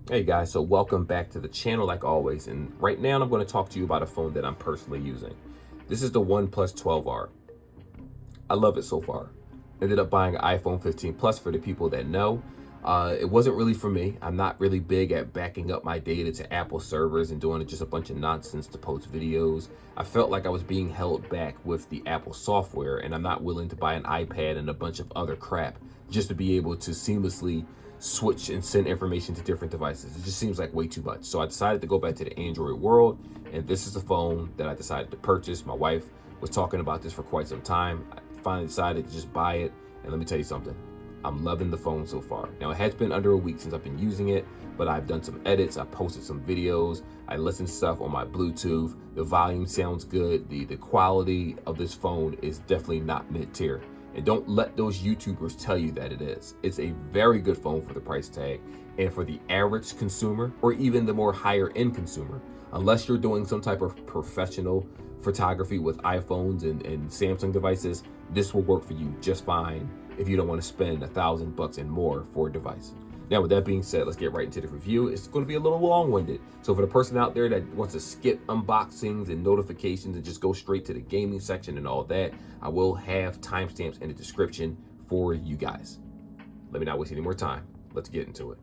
Hey guys, so welcome back to the channel like always, and right now I'm going to talk to you about a phone that I'm personally using. This is the OnePlus 12R. I love it so far. Ended up buying an iPhone 15 Plus for the people that know. It wasn't really for me. I'm not really big at backing up my data to Apple servers and doing just a bunch of nonsense to post videos. I felt like I was being held back with the Apple software, and I'm not willing to buy an iPad and a bunch of other crap just to be able to seamlessly switch and send information to different devices. It just seems like way too much. So I decided to go back to the Android world, and this is the phone that I decided to purchase. My wife was talking about this for quite some time. I finally decided to just buy it, and let me tell you something. I'm loving the phone so far. Now, it has been under a week since I've been using it, but I've done some edits. I posted some videos. I listened to stuff on my Bluetooth. The volume sounds good. The quality of this phone is definitely not mid-tier. And don't let those YouTubers tell you that it is. It's a very good phone for the price tag. And for the average consumer, or even the more higher end consumer, unless you're doing some type of professional photography with iPhones and Samsung devices, this will work for you just fine if you don't want to spend $1,000 and more for a device. Now, with that being said, let's get right into the review. It's going to be a little long-winded. So for the person out there that wants to skip unboxings and notifications and just go straight to the gaming section and all that, I will have timestamps in the description for you guys. Let me not waste any more time. Let's get into it.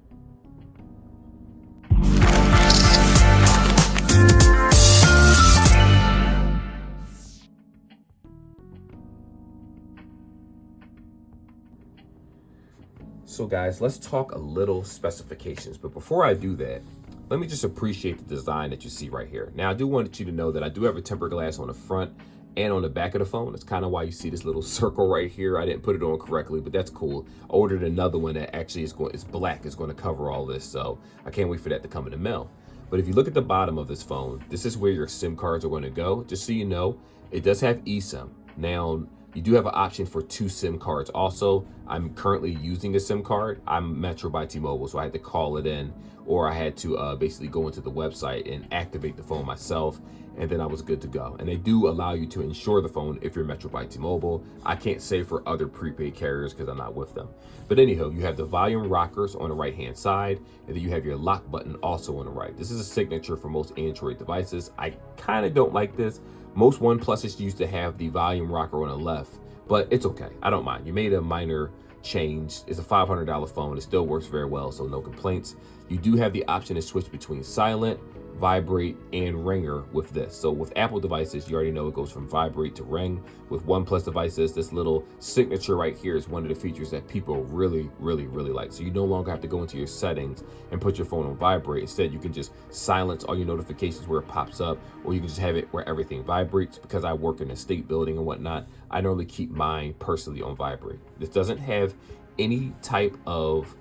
So guys, let's talk a little specifications. But before I do that, let me just appreciate the design that you see right here. Now, I do want you to know that I do have a tempered glass on the front and on the back of the phone. That's kind of why you see this little circle right here. I didn't put it on correctly, but that's cool. I ordered another one that actually is black, is going to cover all this. So I can't wait for that to come in the mail. But if you look at the bottom of this phone, this is where your SIM cards are going to go. Just so you know, it does have eSIM. Now, you do have an option for 2 SIM cards also. I'm currently using a SIM card. I'm Metro by T-Mobile, so I had to call it in, or I had to basically go into the website and activate the phone myself, and then I was good to go. And they do allow you to insure the phone if you're Metro by T-Mobile. I can't say for other prepaid carriers because I'm not with them. But anyhow, you have the volume rockers on the right-hand side, and then you have your lock button also on the right. This is a signature for most Android devices. I kind of don't like this. Most OnePluses used to have the volume rocker on the left, but it's okay. I don't mind. You made a minor change. It's a $500 phone. It still works very well, so no complaints. You do have the option to switch between silent, vibrate, and ringer with this. So with Apple devices, you already know it goes from vibrate to ring. With OnePlus devices, this little signature right here is one of the features that people really like. So you no longer have to go into your settings and put your phone on vibrate. Instead, you can just silence all your notifications where it pops up, or you can just have it where everything vibrates. Because I work in a state building and whatnot, I normally keep mine personally on vibrate. This doesn't have any type of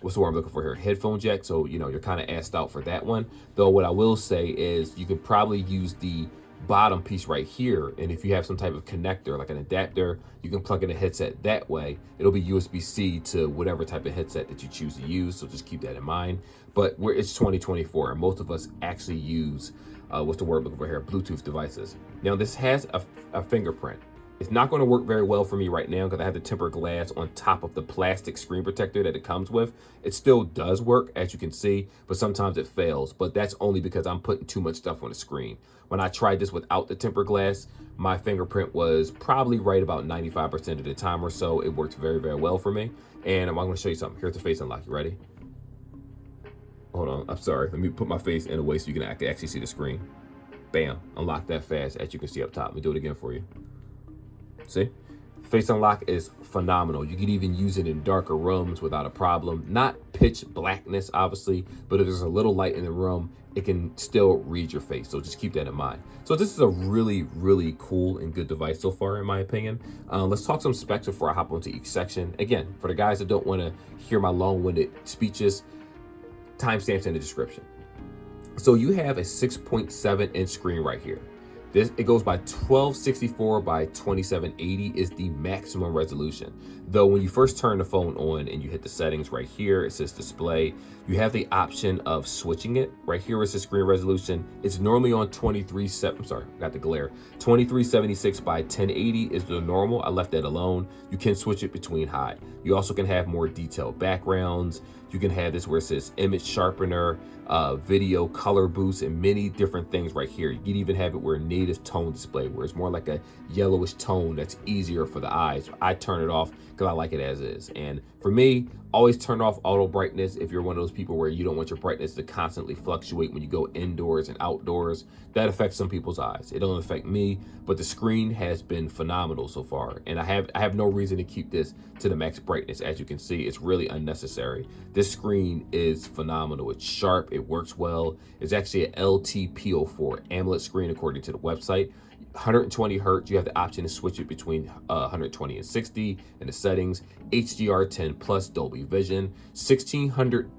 what's the word I'm looking for here? Headphone jack. So, you know, you're kind of assed out for that one. Though what I will say is you can probably use the bottom piece right here. And if you have some type of connector, like an adapter, you can plug in a headset that way. It'll be USB-C to whatever type of headset that you choose to use. So just keep that in mind. But it's 2024 and most of us actually use, what's the word I'm looking for here? Bluetooth devices. Now this has a fingerprint. It's not going to work very well for me right now because I have the tempered glass on top of the plastic screen protector that it comes with. It still does work, as you can see, but sometimes it fails. But that's only because I'm putting too much stuff on the screen. When I tried this without the tempered glass, my fingerprint was probably right about 95% of the time or so. It worked very well for me. And I'm going to show you something. Here's the face unlock. You ready? Hold on. I'm sorry. Let me put my face in a way so you can actually see the screen. Bam. Unlock that fast, as you can see up top. Let me do it again for you. See, face unlock is phenomenal. You can even use it in darker rooms without a problem. Not pitch blackness, obviously, but if there's a little light in the room, it can still read your face. So just keep that in mind. So this is a really cool and good device so far, in my opinion. Let's talk some specs before I hop onto each section. Again, for the guys that don't want to hear my long-winded speeches, timestamps in the description. So you have a 6.7-inch screen right here. It goes by 1264 by 2780 is the maximum resolution. Though when you first turn the phone on and you hit the settings right here, it says display, you have the option of switching it. Right here is the screen resolution. It's normally on 2376 by 1080 is the normal. I left that alone. You can switch it between high. You also can have more detailed backgrounds. You can have this where it says image sharpener, video color boost, and many different things right here. You can even have it where native tone display, where it's more like a yellowish tone that's easier for the eyes. I turn it off because I like it as is. And for me, always turn off auto brightness if you're one of those people where you don't want your brightness to constantly fluctuate when you go indoors and outdoors. That affects some people's eyes. It doesn't affect me, but the screen has been phenomenal so far. And I have no reason to keep this to the max brightness. As you can see, it's really unnecessary. This screen is phenomenal. It's sharp, it works well. It's actually an LTPO4 AMOLED screen according to the website. 120 hertz, you have the option to switch it between 120 and 60 in the settings. HDR10 plus Dolby Vision. 1600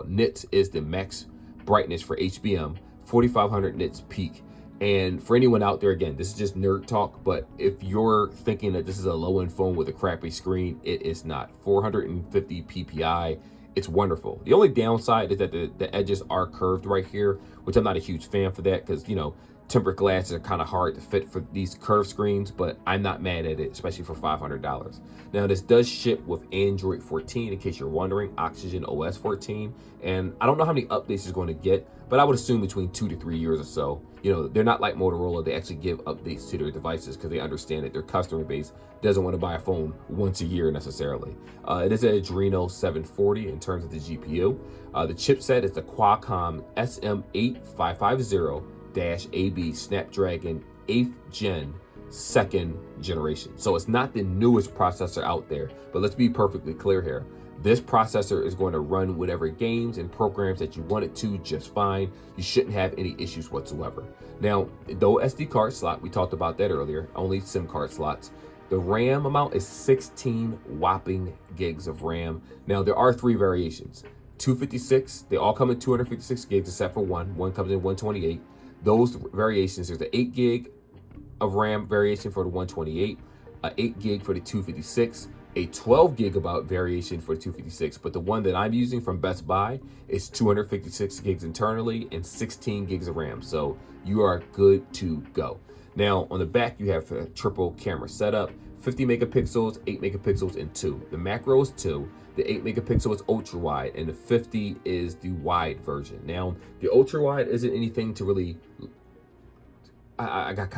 nits is the max brightness for HBM. 4500 nits peak. And for anyone out there, again, this is just nerd talk, but if you're thinking that this is a low-end phone with a crappy screen, it is not. 450 PPI. It's wonderful. The only downside is that the edges are curved right here, which I'm not a huge fan for that because, you know, tempered glasses are kind of hard to fit for these curved screens, but I'm not mad at it, especially for $500. Now, this does ship with Android 14, in case you're wondering, Oxygen OS 14, and I don't know how many updates it's going to get, but I would assume between 2 to 3 years or so. You know, they're not like Motorola. They actually give updates to their devices because they understand that their customer base doesn't want to buy a phone once a year necessarily. It is an Adreno 740 in terms of the GPU. The chipset is the Qualcomm SM8550-AB Snapdragon 8th Gen 2nd generation. So it's not the newest processor out there, but let's be perfectly clear here. This processor is going to run whatever games and programs that you want it to just fine. You shouldn't have any issues whatsoever. Now, though SD card slot, we talked about that earlier, only SIM card slots. The RAM amount is 16 whopping gigs of RAM. Now, there are 3 variations. 256, they all come in 256 gigs except for one. One comes in 128. Those variations, there's an 8 gig of RAM variation for the 128, a 8 gig for the 256, a 12 gigabyte variation for the 256, but the one that I'm using from Best Buy is 256 gigs internally and 16 gigs of RAM. So you are good to go. Now on the back, you have a triple camera setup, 50 megapixels, 8 megapixels, and 2. The macro is 2. The 8 megapixel is ultra wide, and the 50 is the wide version. Now, the ultra wide isn't anything to really, I got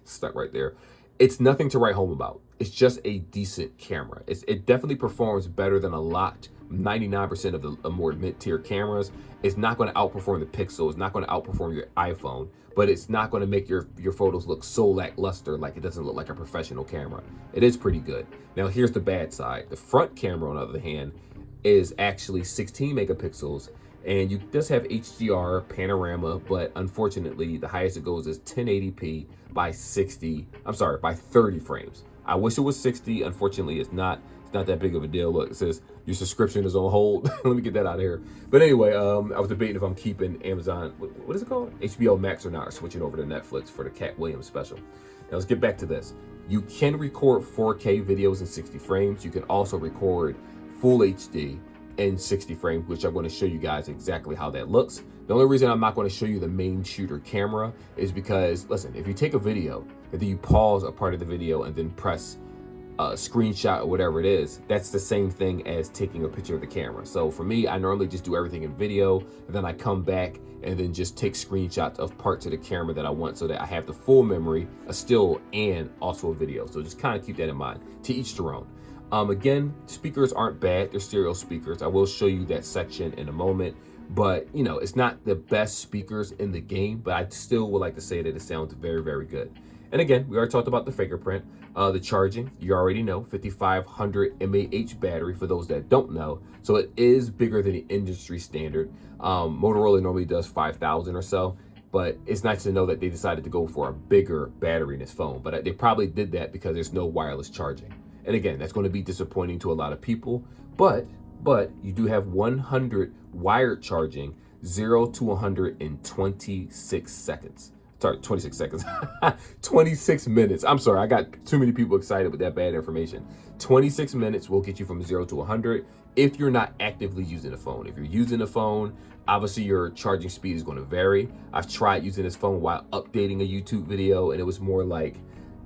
stuck right there. It's nothing to write home about. It's just a decent camera. It definitely performs better than a lot, 99% of the more mid-tier cameras. It's not going to outperform the Pixel. It's not going to outperform your iPhone, but it's not going to make your photos look so lackluster, like it doesn't look like a professional camera. It is pretty good. Now, here's the bad side. The front camera, on the other hand, is actually 16 megapixels, and you does have HDR panorama, but unfortunately, the highest it goes is 1080p by 30 frames. I wish it was 60. Unfortunately, it's not. It's not that big of a deal. Look, it says your subscription is on hold. Let me get that out of here. But anyway, I was debating if I'm keeping Amazon, what is it called? HBO Max or not, or switching over to Netflix for the Cat Williams special. Now let's get back to this. You can record 4K videos in 60 frames. You can also record full HD in 60 frames, which I'm going to show you guys exactly how that looks. The only reason I'm not going to show you the main shooter camera is because, listen, if you take a video and then you pause a part of the video and then press a screenshot or whatever it is, that's the same thing as taking a picture of the camera. So for me, I normally just do everything in video, and then I come back and then just take screenshots of parts of the camera that I want so that I have the full memory, a still, and also a video. So just kind of keep that in mind. To each their own. Again, speakers aren't bad. They're stereo speakers. I will show you that section in a moment. But, you know, it's not the best speakers in the game, but I still would like to say that it sounds very, very good. And again, we already talked about the fingerprint. The charging, you already know, 5500 mAh battery for those that don't know. So it is bigger than the industry standard. Motorola normally does 5,000 or so, but it's nice to know that they decided to go for a bigger battery in this phone. But they probably did that because there's no wireless charging. And again, that's going to be disappointing to a lot of people, but you do have 100 wired charging, 0 to 100 in 26 seconds. Sorry, 26 seconds. 26 minutes. I'm sorry, I got too many people excited with that bad information. 26 minutes will get you from 0 to 100 if you're not actively using the phone. If you're using the phone, obviously your charging speed is going to vary. I've tried using this phone while updating a YouTube video, and it was more like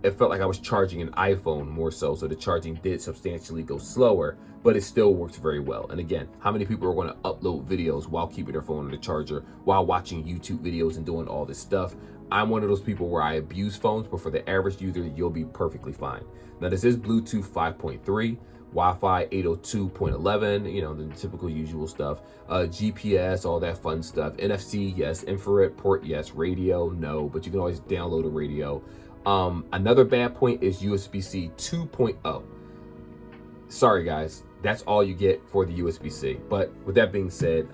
it felt like I was charging an iPhone more so the charging did substantially go slower, but it still works very well. And again, how many people are going to upload videos while keeping their phone on the charger, while watching YouTube videos and doing all this stuff? I'm one of those people where I abuse phones, but for the average user, you'll be perfectly fine. Now, this is Bluetooth 5.3. Wi-Fi 802.11, you know, the typical usual stuff. GPS, all that fun stuff. NFC, yes. Infrared port, yes. Radio, no. But you can always download a radio. Another bad point is USB-C 2.0. Sorry, guys. That's all you get for the USB-C. But with that being said,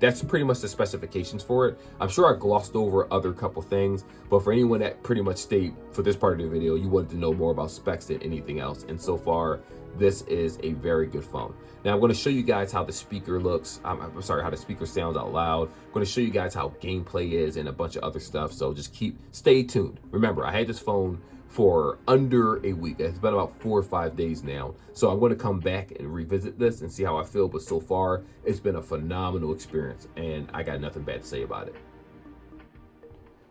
that's pretty much the specifications for it. I'm sure I glossed over other couple things, but for anyone that pretty much stayed for this part of the video, you wanted to know more about specs than anything else. And so far, this is a very good phone. Now I'm going to show you guys how the speaker looks. I'm sorry, how the speaker sounds out loud. I'm going to show you guys how gameplay is and a bunch of other stuff. So just stay tuned. Remember, I had this phone for under a week. It's been about 4 or 5 days now. So I'm going to come back and revisit this and see how I feel. But so far, it's been a phenomenal experience and I got nothing bad to say about it.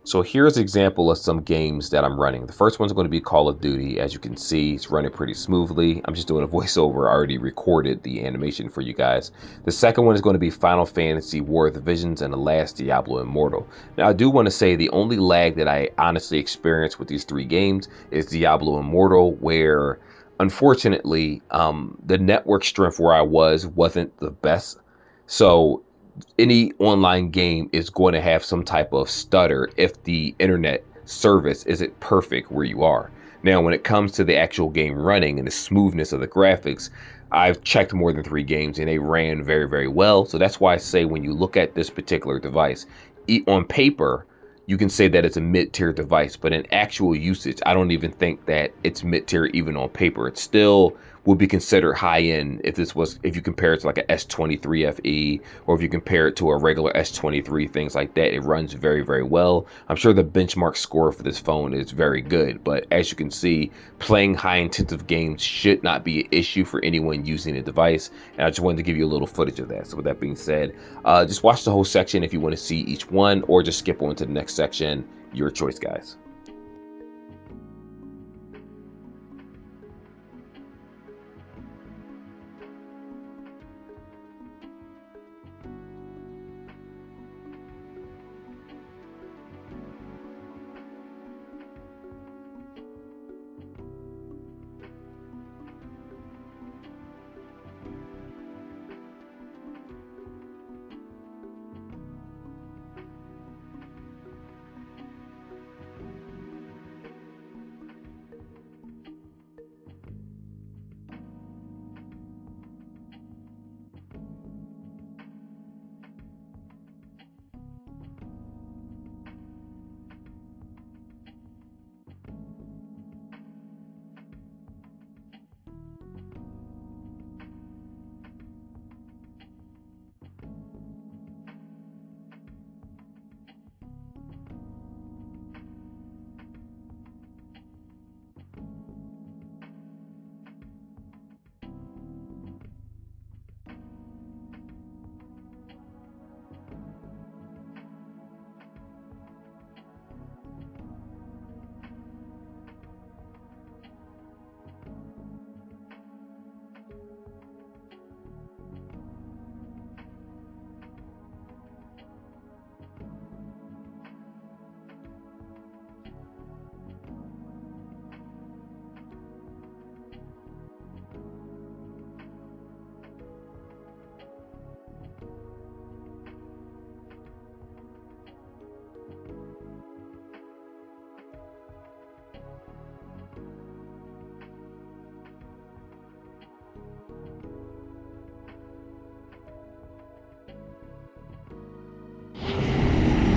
So here's an example of some games that I'm running. The first one's going to be Call of Duty. As you can see, it's running pretty smoothly. I'm just doing a voiceover. I already recorded the animation for you guys. The second one is going to be Final Fantasy War of the Visions and the last Diablo Immortal. Now, I do want to say the only lag that I honestly experienced with these 3 games is Diablo Immortal, where unfortunately, the network strength where I wasn't the best. So any online game is going to have some type of stutter if the internet service isn't perfect where you are. Now, when it comes to the actual game running and the smoothness of the graphics, I've checked more than 3 games and they ran very, very well. So that's why I say when you look at this particular device, on paper, you can say that it's a mid-tier device, but in actual usage, I don't even think that it's mid-tier even on paper. It still would be considered high-end if you compare it to like a S23 FE, or if you compare it to a regular S23, things like that. It runs very, very well. I'm sure the benchmark score for this phone is very good, but as you can see, playing high-intensive games should not be an issue for anyone using the device, and I just wanted to give you a little footage of that. So with that being said, just watch the whole section if you want to see each one, or just skip on to the next section. Your choice, guys.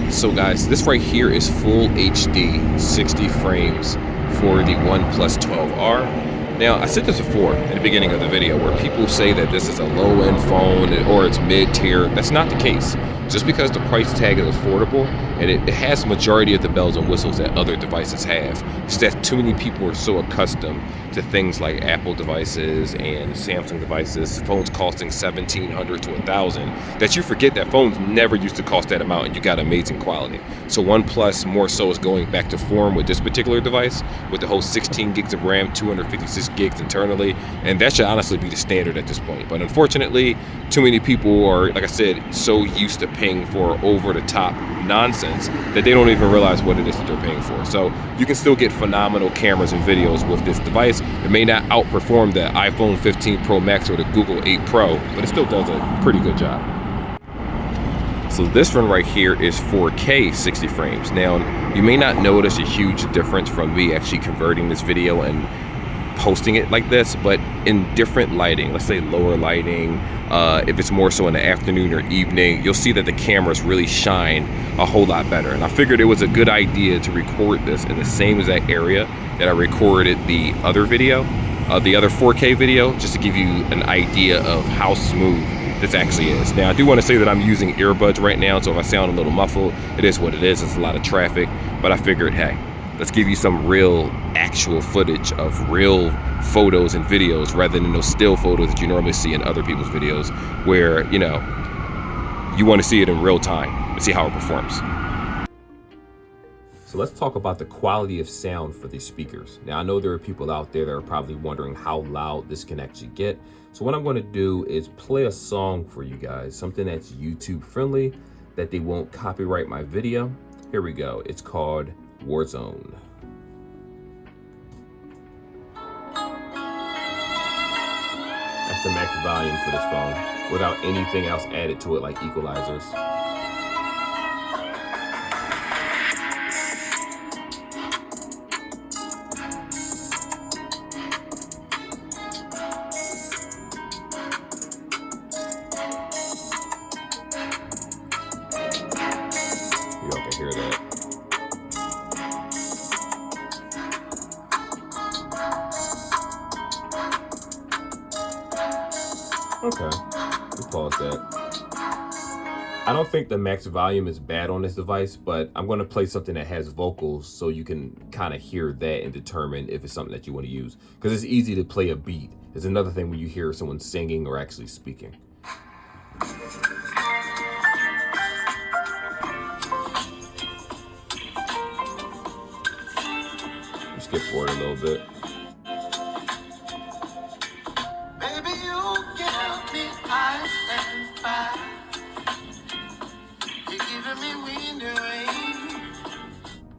So guys, this right here is full HD 60 frames for the OnePlus 12R. Now, I said this before at the beginning of the video where people say that this is a low-end phone or it's mid-tier. That's not the case. Just because the price tag is affordable and it has majority of the bells and whistles that other devices have. It's that too many people are so accustomed to things like Apple devices and Samsung devices, phones costing $1,700 to $1,000, that you forget that phones never used to cost that amount and you got amazing quality. So OnePlus more so is going back to form with this particular device, with the whole 16 gigs of RAM, 256 gigs internally, and that should honestly be the standard at this point. But unfortunately, too many people are, like I said, so used to paying for over-the-top nonsense that they don't even realize what it is that they're paying for. So you can still get phenomenal cameras and videos with this device. It may not outperform the iPhone 15 Pro Max or the Google 8 Pro, but it still does a pretty good job. So this one right here is 4K 60 frames. Now, you may not notice a huge difference from me actually converting this video and posting it like this, but in different lighting, let's say lower lighting, if it's more so in the afternoon or evening, you'll see that the cameras really shine a whole lot better. And I figured it was a good idea to record this in the same exact area that I recorded the other video, the other 4K video, just to give you an idea of how smooth this actually is. Now, I do want to say that I'm using earbuds right now, so if I sound a little muffled, it is what it is. It's a lot of traffic, but I figured, hey, let's give you some real actual footage of real photos and videos rather than those still photos that you normally see in other people's videos where, you know, you want to see it in real time and see how it performs. So let's talk about the quality of sound for these speakers. Now, I know there are people out there that are probably wondering how loud this can actually get. So what I'm going to do is play a song for you guys, something that's YouTube friendly, that they won't copyright my video. Here we go. It's called Warzone. That's the max volume for this phone without anything else added to it like equalizers. Y'all can hear that. Okay, we pause that. I don't think the max volume is bad on this device, but I'm going to play something that has vocals so you can kind of hear that and determine if it's something that you want to use. Because it's easy to play a beat. It's another thing when you hear someone singing or actually speaking. Skip forward a little bit.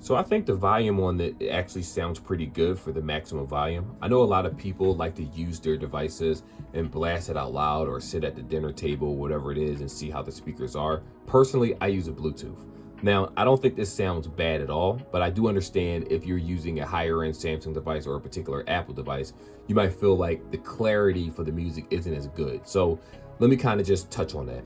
So I think the volume on it actually sounds pretty good for the maximum volume. I know a lot of people like to use their devices and blast it out loud or sit at the dinner table, whatever it is, and see how the speakers are. Personally, I use a Bluetooth. Now, I don't think this sounds bad at all, but I do understand if you're using a higher end Samsung device or a particular Apple device, you might feel like the clarity for the music isn't as good. So let me kind of just touch on that.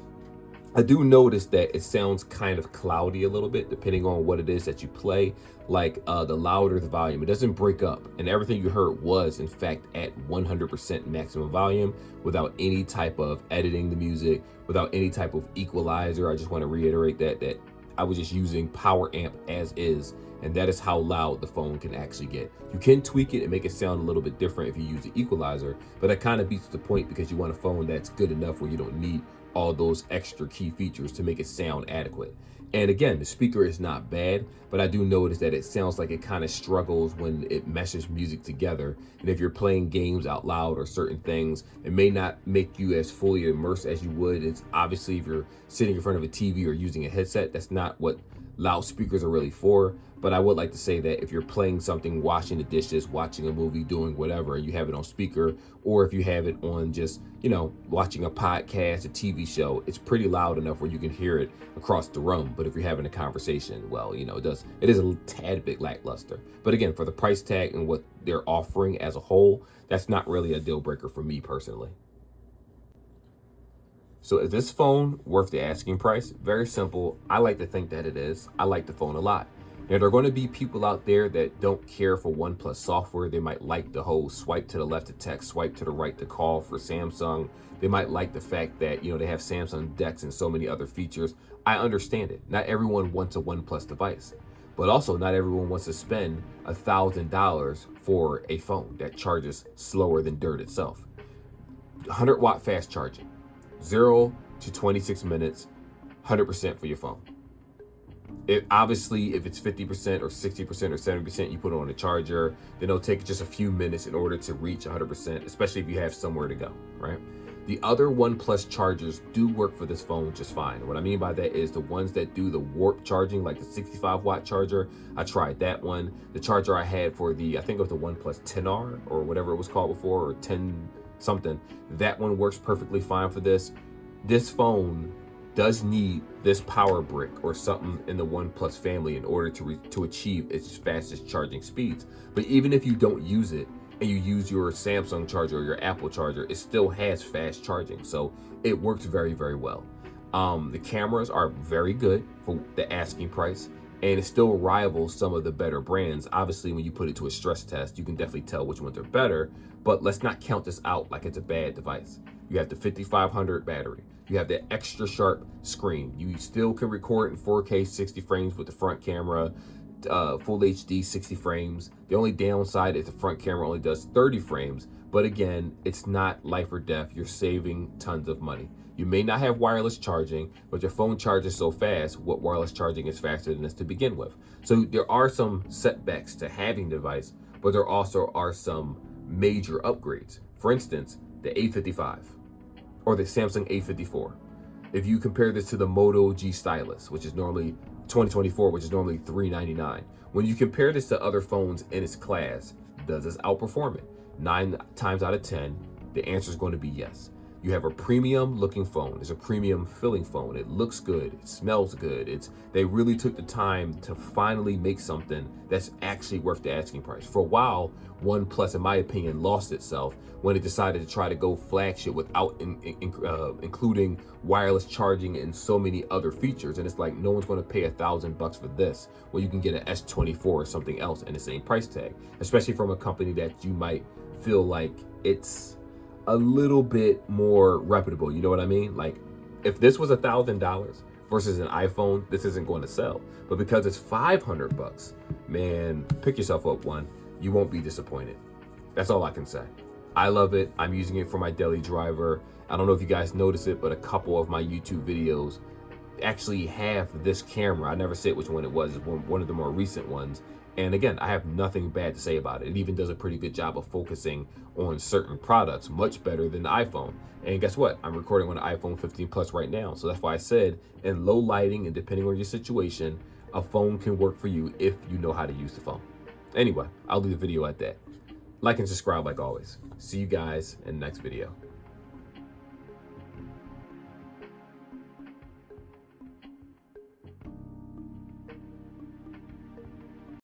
I do notice that it sounds kind of cloudy a little bit, depending on what it is that you play. Like the louder the volume, it doesn't break up. And everything you heard was, in fact, at 100% maximum volume without any type of editing the music, without any type of equalizer. I just want to reiterate that I was just using power amp as is. And that is how loud the phone can actually get. You can tweak it and make it sound a little bit different if you use the equalizer, but that kind of beats the point because you want a phone that's good enough where you don't need all those extra key features to make it sound adequate. And again, the speaker is not bad, but I do notice that it sounds like it kind of struggles when it meshes music together. And if you're playing games out loud or certain things, it may not make you as fully immersed as you would. It's obviously if you're sitting in front of a TV or using a headset, that's not what loudspeakers are really for. But I would like to say that if you're playing something, washing the dishes, watching a movie, doing whatever, and you have it on speaker, or if you have it on just, you know, watching a podcast, a TV show, it's pretty loud enough where you can hear it across the room. But if you're having a conversation, well, you know, it is a tad bit lackluster. But again, for the price tag and what they're offering as a whole, that's not really a deal breaker for me personally. So is this phone worth the asking price? Very simple. I like to think that it is. I like the phone a lot. Now, there are going to be people out there that don't care for OnePlus software. They might like the whole swipe to the left to text, swipe to the right to call for Samsung. They might like the fact that, they have Samsung DeX and so many other features. I understand it. Not everyone wants a OnePlus device, but also not everyone wants to spend $1,000 for a phone that charges slower than dirt itself. 100-watt fast charging, 0 to 26 minutes, 100% for your phone. Obviously, if it's 50% or 60% or 70%, you put it on a charger, then it'll take just a few minutes in order to reach 100%, especially if you have somewhere to go, right? The other OnePlus chargers do work for this phone just fine. What I mean by that is the ones that do the warp charging, like the 65-watt charger, I tried that one. The charger I had for I think it was the OnePlus 10R or whatever it was called before, or 10 something, that one works perfectly fine for this. This phone does need this power brick or something in the OnePlus family in order to achieve its fastest charging speeds. But even if you don't use it and you use your Samsung charger or your Apple charger, it still has fast charging. So it works very, very well. The cameras are very good for the asking price, and it still rivals some of the better brands. Obviously, when you put it to a stress test, you can definitely tell which ones are better, but let's not count this out like it's a bad device. You have the 5500 battery. You have the extra sharp screen. You still can record in 4K 60 frames with the front camera, full HD 60 frames. The only downside is the front camera only does 30 frames, but again, it's not life or death. You're saving tons of money. You may not have wireless charging, but your phone charges so fast, what wireless charging is faster than this to begin with. So there are some setbacks to having the device, but there also are some major upgrades. For instance, the A55 or the Samsung A54. If you compare this to the Moto G Stylus, which is normally 2024, which is normally $399. When you compare this to other phones in its class, does this outperform it? 9 times out of 10, the answer is going to be yes. You have a premium looking phone. It's a premium feeling phone. It looks good. It smells good. They really took the time to finally make something that's actually worth the asking price. For a while, OnePlus, in my opinion, lost itself when it decided to try to go flagship without including wireless charging and so many other features. And it's like, no one's going to pay $1,000 for this when you can get an S24 or something else in the same price tag, especially from a company that you might feel like it's a little bit more reputable. You know what I mean? Like, if this was $1,000 versus an iPhone, this isn't going to sell. But because it's $500, man, pick yourself up one. You won't be disappointed. That's all I can say. I love it. I'm using it for my daily driver. I don't know if you guys notice it, but a couple of my YouTube videos actually have this camera. I never said which one it was. It's one of the more recent ones. And again, I have nothing bad to say about it. It even does a pretty good job of focusing on certain products, much better than the iPhone. And guess what? I'm recording on the iPhone 15 Plus right now. So that's why I said, in low lighting and depending on your situation, a phone can work for you if you know how to use the phone. Anyway, I'll leave the video at that. Like and subscribe like always. See you guys in the next video.